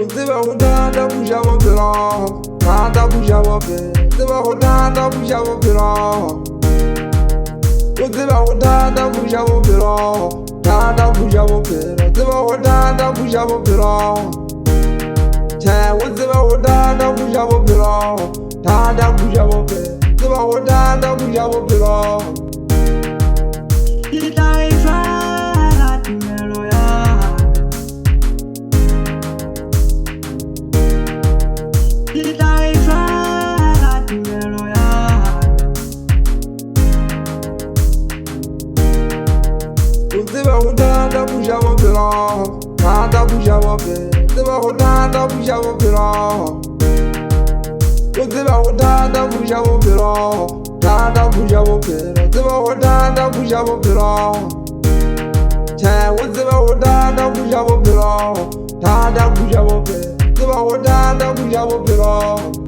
Uziba udada buja Bophelo, dada buja Bophelo. Uziba udada buja Bophelo. Uziba udada buja Bophelo, dada buja Bophelo. Uziba udada buja Bophelo. Uziba udada buja Bophelo, dada buja Bophelo. Uziba udada buja Bophelo. Uziba udada buja Bophelo, dada buja Bophelo. Uziba udada buja Bophelo. Uziba udada buja Bophelo, dada buja Bophelo. Uziba udada buja Bophelo. Uziba udada buja Bophelo, dada buja Bophelo. Uziba udada buja Bophelo.